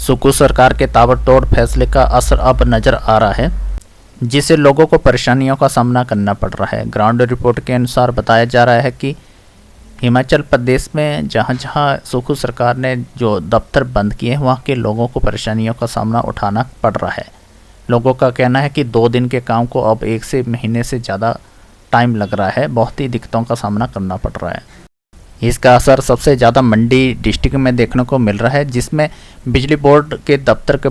सुकू सरकार के ताबड़तोड़ फैसले का असर अब नजर आ रहा है, जिससे लोगों को परेशानियों का सामना करना पड़ रहा है। ग्राउंड रिपोर्ट के अनुसार बताया जा रहा है कि हिमाचल प्रदेश में जहां जहां सुकू सरकार ने जो दफ्तर बंद किए हैं, वहां के लोगों को परेशानियों का सामना उठाना पड़ रहा है। लोगों का कहना है कि 2 दिन के काम को अब 1 से महीने से ज़्यादा टाइम लग रहा है। बहुत ही दिक्कतों का सामना करना पड़ रहा है। इसका असर सबसे ज़्यादा मंडी डिस्ट्रिक्ट में देखने को मिल रहा है, जिसमें बिजली बोर्ड का दफ्तर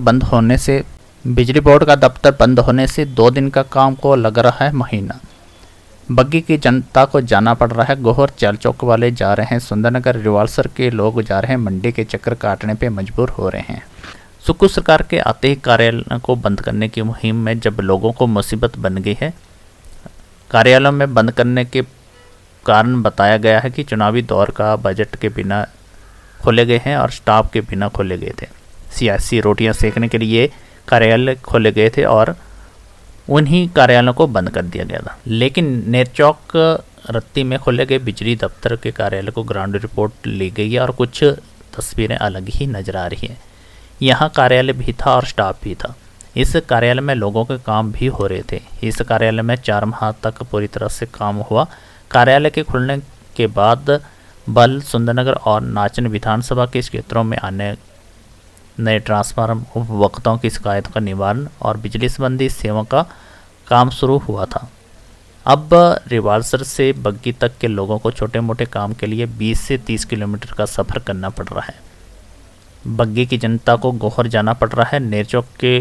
बंद होने से 2 दिन का काम को लग रहा है महीना। बग्गी की जनता को जाना पड़ रहा है गोहर, चालचौक वाले जा रहे हैं सुंदरनगर, रिवाल्सर के लोग जा रहे हैं मंडी के चक्कर काटने पे मजबूर हो रहे हैं। सुकू सरकार के आते ही कार्यालयों को बंद करने की मुहिम में जब लोगों को मुसीबत बन गई है। कार्यालयों में बंद करने के कारण बताया गया है कि चुनावी दौर का बजट के बिना खोले गए हैं और स्टाफ के बिना खोले गए थे। सियासी रोटियां सेकने के लिए कार्यालय खोले गए थे और उन्हीं कार्यालयों को बंद कर दिया गया था। लेकिन नेरचौक रत्ती में खोले गए बिजली दफ्तर के कार्यालय को ग्राउंड रिपोर्ट ली गई है और कुछ तस्वीरें अलग ही नज़र आ रही हैं। यहाँ कार्यालय भी था और स्टाफ भी था। इस कार्यालय में लोगों के काम भी हो रहे थे। इस कार्यालय में 4 माह तक पूरी तरह से काम हुआ। कार्यालय के खुलने के बाद बल, सुंदरनगर और नाचन विधानसभा के क्षेत्रों में आने नए ट्रांसफार्मर, उपभोक्ताओं की शिकायत का निवारण और बिजली संबंधी सेवा का काम शुरू हुआ था। अब रिवाल्सर से बग्गी तक के लोगों को छोटे मोटे काम के लिए 20 से 30 किलोमीटर का सफ़र करना पड़ रहा है। बग्गी की जनता को गोहर जाना पड़ रहा है। नेरचौक के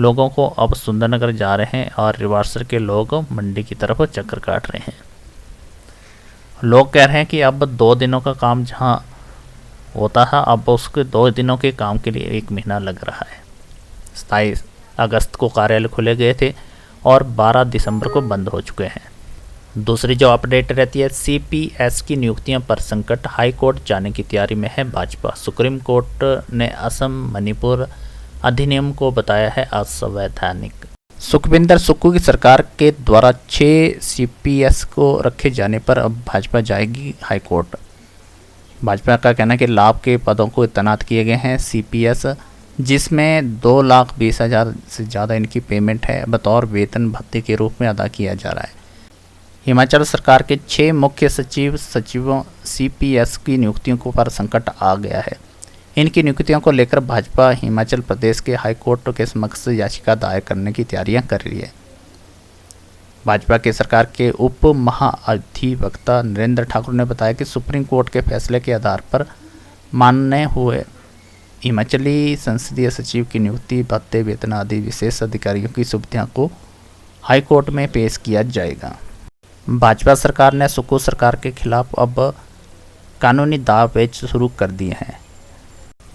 लोगों को अब सुंदरनगर जा रहे हैं और रिवाल्सर के लोग मंडी की तरफ चक्कर काट रहे हैं। लोग कह रहे हैं कि अब 2 दिनों का काम जहां होता था, अब उसके 2 दिनों के काम के लिए 1 महीना लग रहा है। 27 अगस्त को कार्यालय खुले गए थे और 12 दिसंबर को बंद हो चुके हैं। दूसरी जो अपडेट रहती है, CPS की नियुक्तियों पर संकट, हाई कोर्ट जाने की तैयारी में है भाजपा। सुप्रीम कोर्ट ने असम मणिपुर अधिनियम को बताया है असंवैधानिक। सुखविंदर सुक्खू की सरकार के द्वारा 6 CPS को रखे जाने पर अब भाजपा जाएगी हाई कोर्ट। भाजपा का कहना है कि लाभ के पदों को तैनात किए गए हैं CPS, जिसमें 2,20,000 से ज़्यादा इनकी पेमेंट है, बतौर वेतन भत्ते के रूप में अदा किया जा रहा है। हिमाचल सरकार के 6 मुख्य सचिवों CPS की नियुक्तियों को पर संकट आ गया है। इनकी नियुक्तियों को लेकर भाजपा हिमाचल प्रदेश के हाई कोर्ट के समक्ष याचिका दायर करने की तैयारियां कर रही है। भाजपा के सरकार के उप महाधिवक्ता नरेंद्र ठाकुर ने बताया कि सुप्रीम कोर्ट के फैसले के आधार पर मानने हुए हिमाचली संसदीय सचिव की नियुक्ति, भत्ते, वेतन आदि विशेष अधिकारियों की सुविधाओं को हाई कोर्ट में पेश किया जाएगा। भाजपा सरकार ने सुक्खू सरकार के खिलाफ अब कानूनी दाव पेच शुरू कर दिए हैं।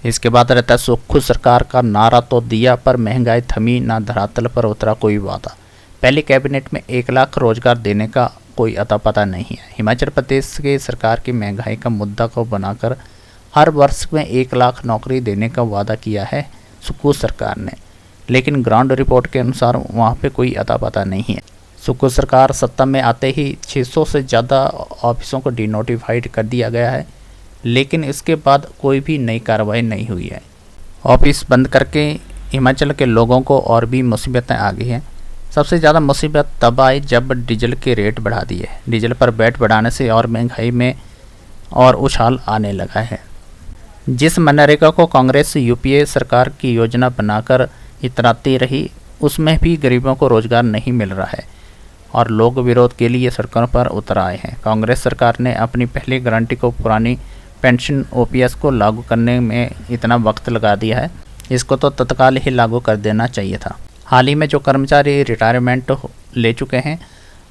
इसके बाद रहता है सुक्खू सरकार का नारा तो दिया पर महंगाई थमी ना, धरातल पर उतरा कोई वादा। पहले कैबिनेट में 1 लाख रोजगार देने का कोई अता पता नहीं है। हिमाचल प्रदेश के सरकार की महंगाई का मुद्दा को बनाकर हर वर्ष में 1 लाख नौकरी देने का वादा किया है सुक्खू सरकार ने, लेकिन ग्राउंड रिपोर्ट के अनुसार वहाँ पे कोई अता पता नहीं है। सुक्खू सरकार सत्ता में आते ही 600 से ज़्यादा ऑफिसों को डिनोटिफाइड कर दिया गया है, लेकिन इसके बाद कोई भी नई कार्रवाई नहीं हुई है। ऑफिस बंद करके हिमाचल के लोगों को और भी मुसीबतें आ गई हैं। सबसे ज़्यादा मुसीबत तब आई जब डीजल के रेट बढ़ा दिए। डीजल पर वैट बढ़ाने से और महंगाई में और उछाल आने लगा है। जिस मनरेगा को कांग्रेस UPA सरकार की योजना बनाकर इतराती रही, उसमें भी गरीबों को रोजगार नहीं मिल रहा है और लोग विरोध के लिए सड़कों पर उतर आए हैं। कांग्रेस सरकार ने अपनी पहली गारंटी को पुरानी पेंशन OPS को लागू करने में इतना वक्त लगा दिया है, इसको तो तत्काल ही लागू कर देना चाहिए था। हाल ही में जो कर्मचारी रिटायरमेंट ले चुके हैं,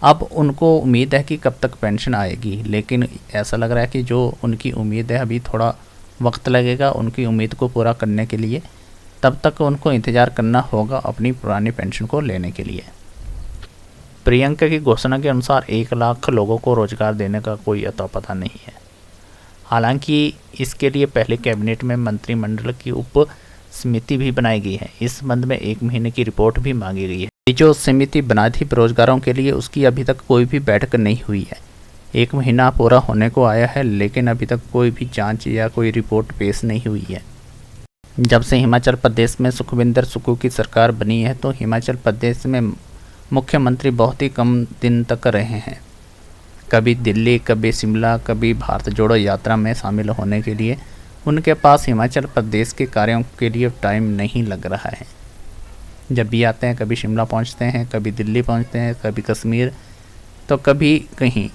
अब उनको उम्मीद है कि कब तक पेंशन आएगी, लेकिन ऐसा लग रहा है कि जो उनकी उम्मीद है अभी थोड़ा वक्त लगेगा उनकी उम्मीद को पूरा करने के लिए। तब तक उनको इंतज़ार करना होगा अपनी पुरानी पेंशन को लेने के लिए। प्रियंका की घोषणा के अनुसार 1 लाख लोगों को रोजगार देने का कोई अता पता नहीं है। हालांकि इसके लिए पहले कैबिनेट में मंत्रिमंडल की उप समिति भी बनाई गई है। इस संबंध में 1 महीने की रिपोर्ट भी मांगी गई है। जो समिति बनाई थी बेरोजगारों के लिए, उसकी अभी तक कोई भी बैठक नहीं हुई है। 1 महीना पूरा होने को आया है, लेकिन अभी तक कोई भी जांच या कोई रिपोर्ट पेश नहीं हुई है। जब से हिमाचल प्रदेश में सुखविंदर सुक्खू की सरकार बनी है तो हिमाचल प्रदेश में मुख्यमंत्री बहुत ही कम दिन तक रहे हैं। कभी दिल्ली, कभी शिमला, कभी भारत जोड़ो यात्रा में शामिल होने के लिए उनके पास हिमाचल प्रदेश के कार्यों के लिए टाइम नहीं लग रहा है। जब भी आते हैं कभी शिमला पहुंचते हैं, कभी दिल्ली पहुंचते हैं, कभी कश्मीर, तो कभी कहीं